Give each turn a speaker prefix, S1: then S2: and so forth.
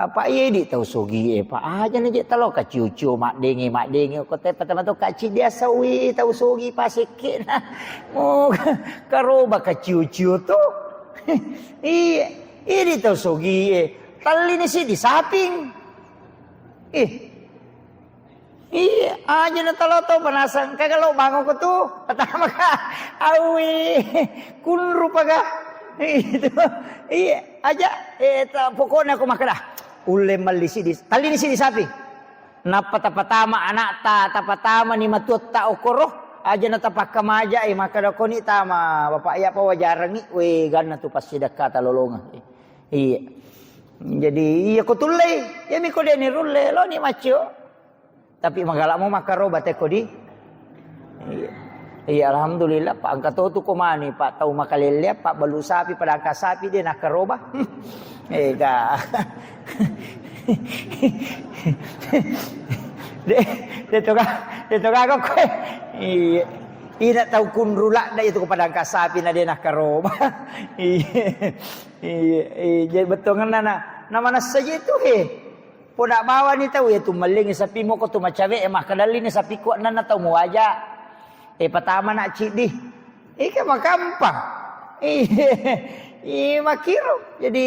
S1: Apa iya di tahu sogi pak aja nih talo ka cucu mak dengi ko teh pertama tu kaci dia sawi tahu sogi pasik nah mau karoba ka cucu tu iya ini tahu sogi tali ni si di saping iya aja na talo to panasan kagalo bangun ko tu pertama ka awi kunru paga itu iya aja pokoknya aku makadah ule malisi di tali ni sini sapi napa tapatama anak tapatama ni matut ta okoro aja na tapak kamaja maka da koni tama bapak ya pa wajarang ni we ganna tu pas sedekah talolonga iya jadi iya ko tulay ya mi ko de ni rulle lo ni macho tapi magala mo makaroba te ko di iya alhamdulillah pak angkat tu ko mani pak tahu makalilya pak balu sapi pada angka sapi dia nak karoba ka dia toka ko iya tahu kunrula da itu kepada angka sapi na dia nak karoba iya betul ngana na mana saja itu podak bawa ni tahu ya tu maling sapi mo ko tu macawe mah kadali ni sapi ko na tahu mo aja pertama nak cik di kan makampang makiro jadi